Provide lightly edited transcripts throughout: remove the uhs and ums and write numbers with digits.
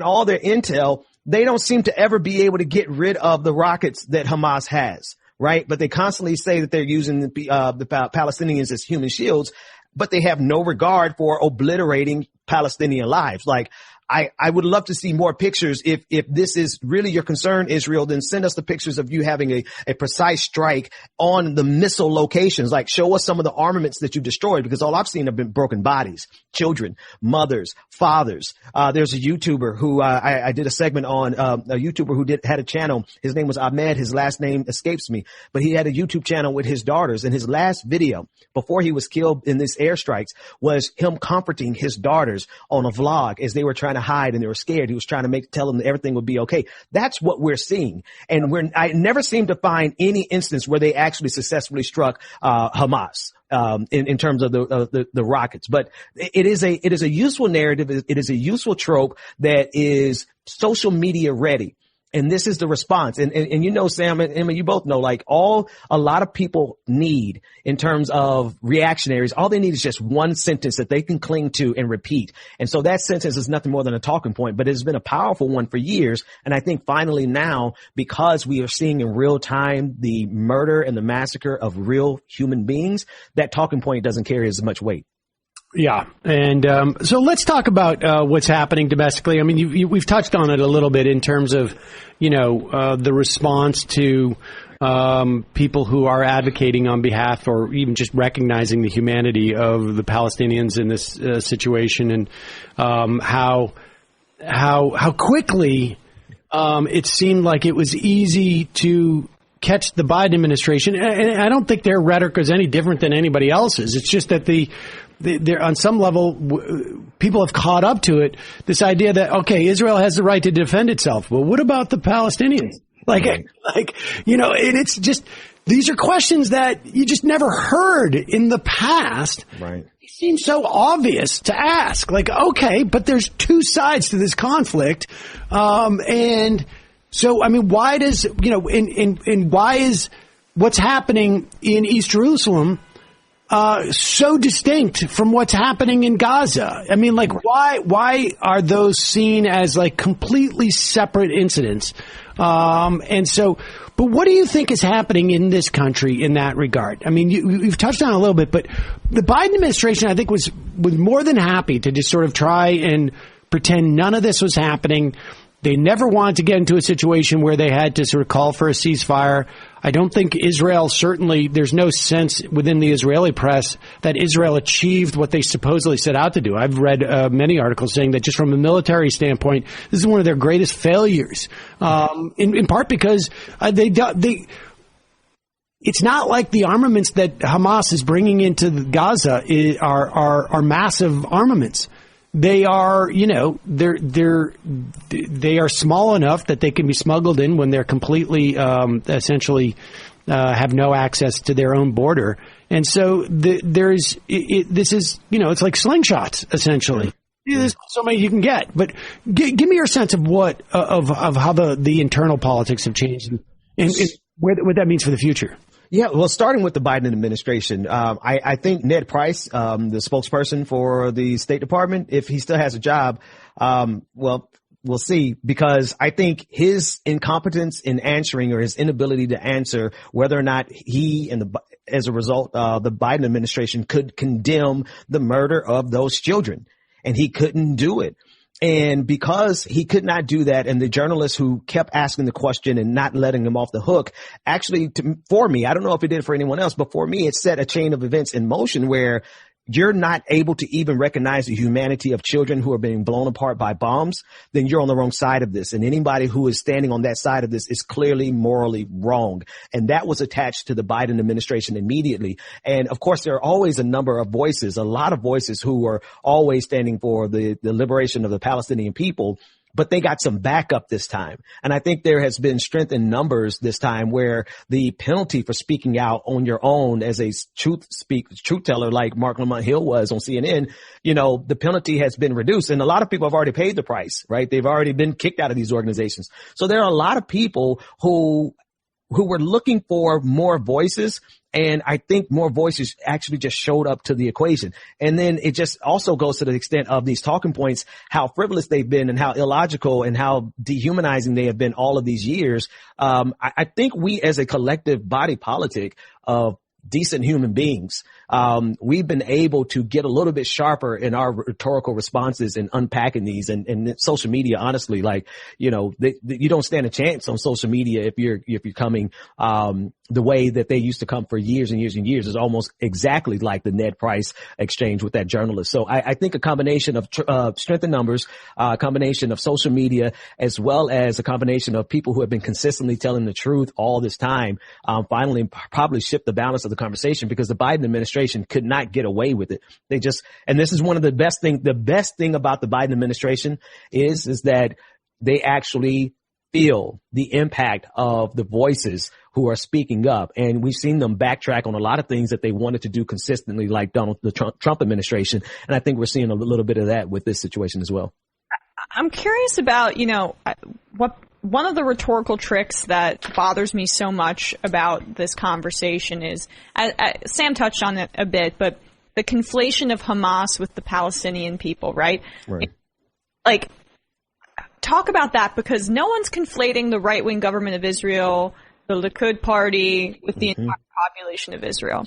all their intel, they don't seem to ever be able to get rid of the rockets that Hamas has, right? But they constantly say that they're using the Palestinians as human shields, but they have no regard for obliterating Palestinian lives. Like, I would love to see more pictures. If this is really your concern, Israel, then send us the pictures of you having a precise strike on the missile locations. Like, show us some of the armaments that you destroyed, because all I've seen have been broken bodies, children, mothers, fathers. There's a YouTuber who, I did a segment on, a YouTuber who had a channel. His name was Ahmed. His last name escapes me, but he had a YouTube channel with his daughters, and his last video before he was killed in these airstrikes was him comforting his daughters on a vlog as they were trying to hide and they were scared. He was trying to tell them that everything would be okay. That's what we're seeing. And I never seem to find any instance where they actually successfully struck Hamas in terms of the rockets. But it is a useful narrative. It is a useful trope that is social media ready. And this is the response. And you know, Sam and Emma, you both know, like, a lot of people need in terms of reactionaries, all they need is just one sentence that they can cling to and repeat. And so that sentence is nothing more than a talking point, but it's been a powerful one for years. And I think finally now, because we are seeing in real time the murder and the massacre of real human beings, that talking point doesn't carry as much weight. Yeah. And so let's talk about what's happening domestically. I mean, we've touched on it a little bit in terms of, the response to people who are advocating on behalf or even just recognizing the humanity of the Palestinians in this situation, and how quickly it seemed like it was easy to catch the Biden administration. And I don't think their rhetoric is any different than anybody else's. It's just that they're on some level, people have caught up to it. This idea that, okay, Israel has the right to defend itself. Well, what about the Palestinians? And it's just, these are questions that you just never heard in the past. Right. It seems so obvious to ask. Like, okay, but there's two sides to this conflict. And so, I mean, why does, and why is what's happening in East Jerusalem so distinct from what's happening in Gaza? I mean, like, why are those seen as like completely separate incidents? But what do you think is happening in this country in that regard? I mean, you've touched on it a little bit, but the Biden administration, I think, was more than happy to just sort of try and pretend none of this was happening. They never wanted to get into a situation where they had to sort of call for a ceasefire. I don't think Israel, certainly, there's no sense within the Israeli press that Israel achieved what they supposedly set out to do. I've read many articles saying that just from a military standpoint, this is one of their greatest failures, in part because it's not like the armaments that Hamas is bringing into Gaza are massive armaments. They are, they are small enough that they can be smuggled in when they're completely, essentially, have no access to their own border. And so this is, it's like slingshots, essentially. There's so many you can get. But give me your sense of of how the internal politics have changed and what that means for the future. Yeah, well, starting with the Biden administration, I think Ned Price, the spokesperson for the State Department, if he still has a job, well, we'll see, because I think his incompetence in answering, or his inability to answer whether or not he and as a result, the Biden administration could condemn the murder of those children, and he couldn't do it. And because he could not do that, and the journalists who kept asking the question and not letting him off the hook, actually, for me, I don't know if it did for anyone else, but for me, it set a chain of events in motion where you're not able to even recognize the humanity of children who are being blown apart by bombs, then you're on the wrong side of this. And anybody who is standing on that side of this is clearly morally wrong. And that was attached to the Biden administration immediately. And of course, there are always a number of voices, a lot of voices who are always standing for the liberation of the Palestinian people. But they got some backup this time. And I think there has been strength in numbers this time, where the penalty for speaking out on your own as a truth teller, like Mark Lamont Hill was on CNN, the penalty has been reduced. And a lot of people have already paid the price, right? They've already been kicked out of these organizations. So there are a lot of people who who were looking for more voices. And I think more voices actually just showed up to the equation. And then it just also goes to the extent of these talking points, how frivolous they've been and how illogical and how dehumanizing they have been all of these years. I think we as a collective body politic of decent human beings, we've been able to get a little bit sharper in our rhetorical responses and unpacking these. And social media, honestly, like, you know, you don't stand a chance on social media if you're coming the way that they used to come for years and years and years. Is almost exactly like the Ned Price exchange with that journalist. So I think a combination of strength in numbers, a combination of social media, as well as a combination of people who have been consistently telling the truth all this time, finally probably shift the balance of the conversation, because the Biden administration could not get away with it. They just, and this is one of the best thing about the Biden administration is that they actually feel the impact of the voices who are speaking up. And we've seen them backtrack on a lot of things that they wanted to do consistently, like the Trump administration. And I think we're seeing a little bit of that with this situation as well. I'm curious about, one of the rhetorical tricks that bothers me so much about this conversation is, Sam touched on it a bit, but the conflation of Hamas with the Palestinian people, right? Right. Like, talk about that, because no one's conflating the right-wing government of Israel, the Likud party, with the entire population of Israel.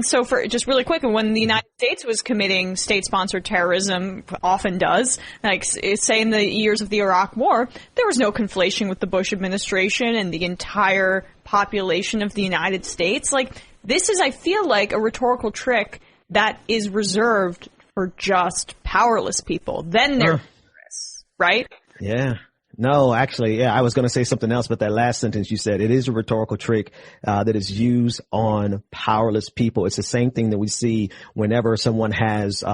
So for just really quick, when the United States was committing state-sponsored terrorism, often does, like say in the years of the Iraq War, there was no conflation with the Bush administration and the entire population of the United States. Like, this is, I feel like, a rhetorical trick that is reserved for just powerless people. Then they're terrorists, right? Yeah. No, actually, yeah, I was going to say something else, but that last sentence you said, it is a rhetorical trick that is used on powerless people. It's the same thing that we see whenever someone has,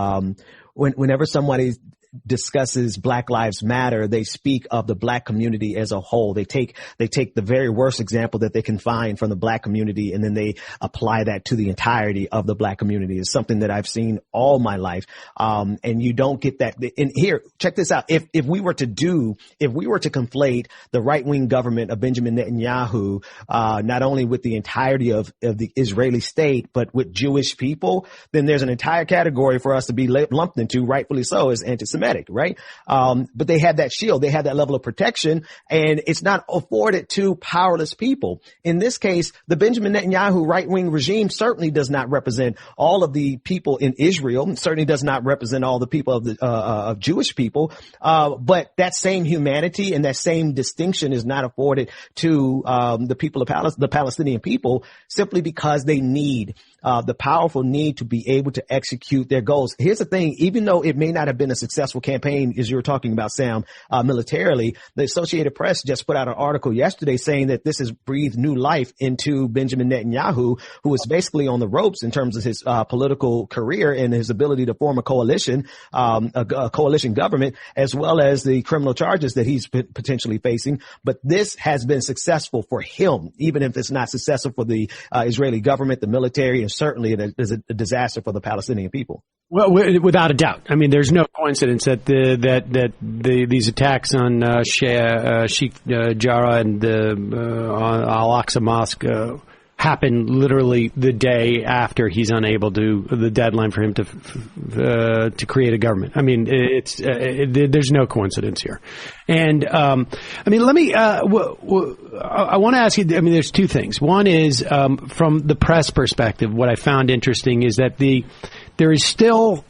whenever somebody discusses Black Lives Matter, they speak of the Black community as a whole. They take the very worst example that they can find from the Black community, and then they apply that to the entirety of the Black community. It's something that I've seen all my life. And you don't get that. And here, check this out. If we were to conflate the right-wing government of Benjamin Netanyahu, not only with the entirety of the Israeli state, but with Jewish people, then there's an entire category for us to be lumped into, rightfully so, as anti-Semitic. Right? But they have that shield. They have that level of protection, and it's not afforded to powerless people. In this case, the Benjamin Netanyahu right-wing regime certainly does not represent all of the people in Israel, certainly does not represent all the people of Jewish people. But that same humanity and that same distinction is not afforded to the people of the Palestinian people, simply because they need the powerful need to be able to execute their goals. Here's the thing, even though it may not have been a successful campaign, as you were talking about, Sam, militarily, the Associated Press just put out an article yesterday saying that this has breathed new life into Benjamin Netanyahu, who is basically on the ropes in terms of his political career and his ability to form a coalition government, as well as the criminal charges that he's potentially facing. But this has been successful for him, even if it's not successful for the Israeli government, the military, and certainly it is a disaster for the Palestinian people. Well, without a doubt. I mean, there's no coincidence that these attacks on Sheikh Jarrah and Al-Aqsa Mosque happened literally the day after he's unable to, the deadline for him to create a government. I mean, there's no coincidence here. And, I mean, I want to ask you, I mean, there's two things. One is, from the press perspective, what I found interesting is that there are still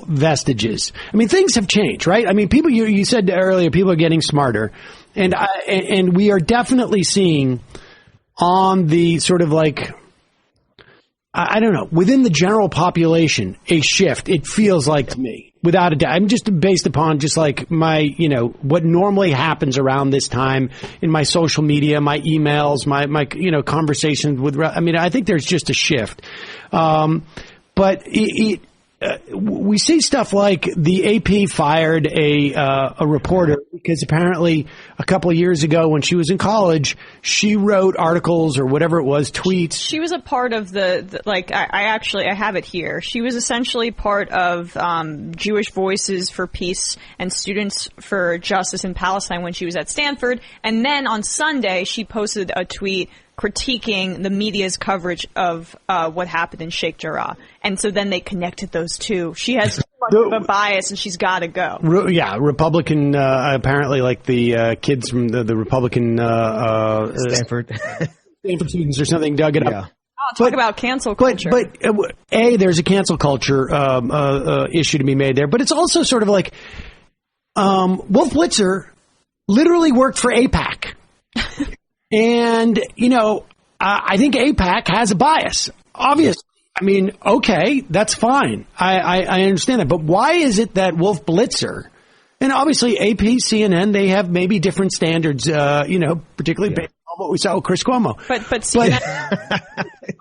vestiges. I mean, things have changed, right? I mean, people, you said earlier, people are getting smarter, and we are definitely seeing on the sort of like, I don't know, within the general population, a shift. It feels like to me, without a doubt. I'm just based upon just like my, what normally happens around this time in my social media, my emails, my conversations with, I mean, I think there's just a shift. But we see stuff like the AP fired a reporter because apparently a couple of years ago when she was in college, she wrote articles or whatever it was, tweets. She was a part of I have it here. She was essentially part of Jewish Voices for Peace and Students for Justice in Palestine when she was at Stanford. And then on Sunday, she posted a tweet critiquing the media's coverage of what happened in Sheikh Jarrah. And so then they connected those two. She has too much of a bias and she's got to go. Republican, apparently like the kids from the Republican Stanford students or something dug it up. Talk about cancel culture. But there's a cancel culture issue to be made there. But it's also sort of like Wolf Blitzer literally worked for AIPAC. And, I think AIPAC has a bias, obviously. I mean, okay, that's fine. I understand that. But why is it that Wolf Blitzer, and obviously AP, CNN, they have maybe different standards, particularly based on what we saw with Chris Cuomo. But CNN,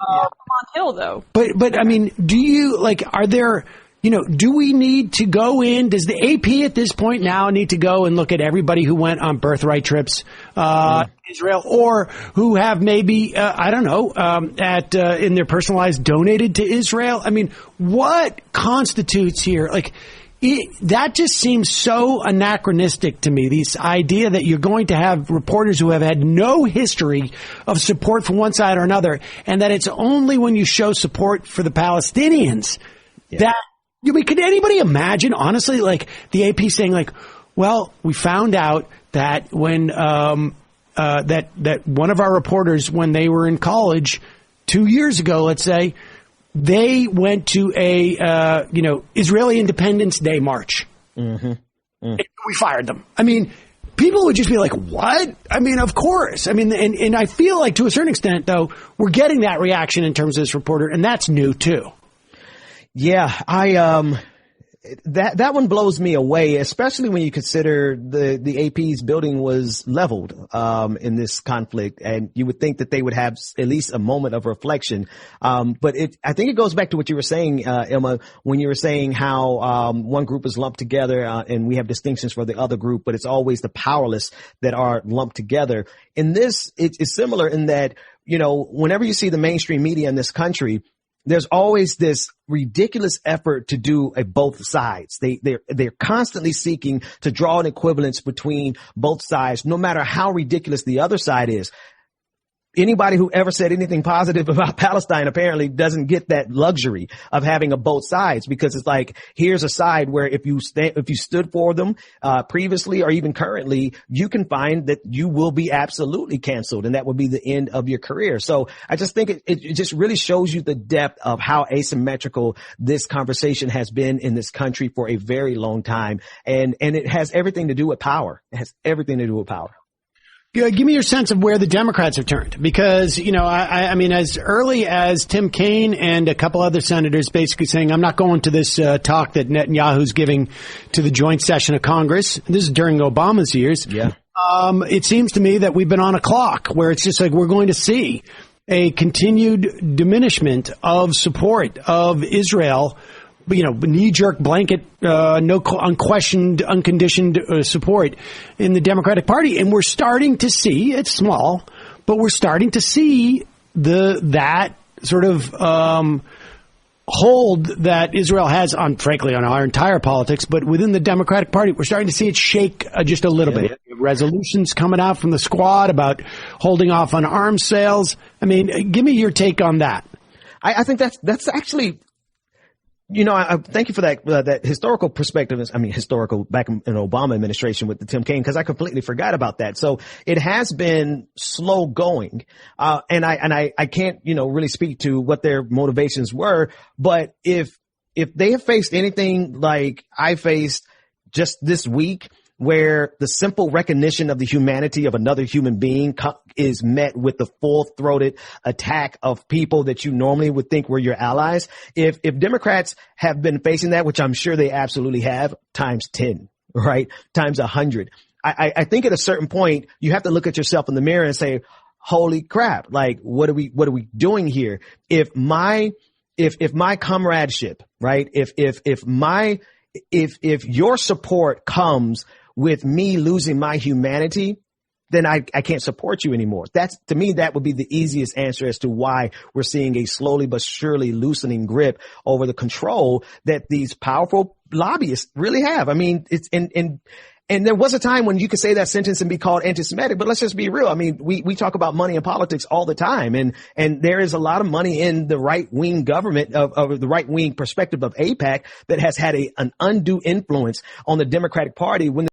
on Hill, though. But I mean, do you, are there... do we need to go in? Does the AP at this point now need to go and look at everybody who went on birthright trips Israel, or who have maybe in their personal lives donated to Israel? I mean, what constitutes here? That just seems so anachronistic to me. This idea that you're going to have reporters who have had no history of support from one side or another, and that it's only when you show support for the Palestinians that. Could anybody imagine, honestly, the AP saying, well, we found out that when that one of our reporters, when they were in college 2 years ago, let's say, they went to a Israeli Independence Day march. Mm-hmm. Mm. We fired them. I mean, people would just be like, what? I mean, of course. I mean, and I feel like to a certain extent, though, we're getting that reaction in terms of this reporter, and that's new too. Yeah, that one blows me away, especially when you consider the AP's building was leveled in this conflict, and you would think that they would have at least a moment of reflection. But I think it goes back to what you were saying, Emma, when you were saying how one group is lumped together and we have distinctions for the other group, but it's always the powerless that are lumped together. In this, it's similar in that, whenever you see the mainstream media in this country, there's always this ridiculous effort to do both sides. They're constantly seeking to draw an equivalence between both sides, no matter how ridiculous the other side is. Anybody who ever said anything positive about Palestine apparently doesn't get that luxury of having both sides, because it's here's a side where if you stood for them previously or even currently, you can find that you will be absolutely canceled, and that would be the end of your career. So I just think it just really shows you the depth of how asymmetrical this conversation has been in this country for a very long time, and it has everything to do with power. It has everything to do with power. Give me your sense of where the Democrats have turned, because, I mean, as early as Tim Kaine and a couple other senators basically saying, I'm not going to this talk that Netanyahu's giving to the joint session of Congress. This is during Obama's years. Yeah. It seems to me that we've been on a clock where it's just we're going to see a continued diminishment of support of Israel. Knee-jerk blanket, no unquestioned, unconditioned support in the Democratic Party. And we're starting to see, it's small, but we're starting to see that sort of hold that Israel has frankly, on our entire politics. But within the Democratic Party, we're starting to see it shake just a little bit. Resolutions coming out from the squad about holding off on arms sales. I mean, give me your take on that. I think that's actually... I thank you for that historical perspective. I mean, historical back in the Obama administration with the Tim Kaine, because I completely forgot about that. So it has been slow going. And I can't, really speak to what their motivations were. But if they have faced anything like I faced just this week, where the simple recognition of the humanity of another human being is met with the full-throated attack of people that you normally would think were your allies. If Democrats have been facing that, which I'm sure they absolutely have, times 10, right? Times 100. I think at a certain point, you have to look at yourself in the mirror and say, holy crap, what are we doing here? If my comradeship, right? If your support comes with me losing my humanity, then I can't support you anymore. To me, that would be the easiest answer as to why we're seeing a slowly but surely loosening grip over the control that these powerful lobbyists really have. I mean, and there was a time when you could say that sentence and be called anti-Semitic, but let's just be real. I mean, we talk about money in politics all the time, and there is a lot of money in the right-wing government of the right-wing perspective of AIPAC that has had an undue influence on the Democratic Party when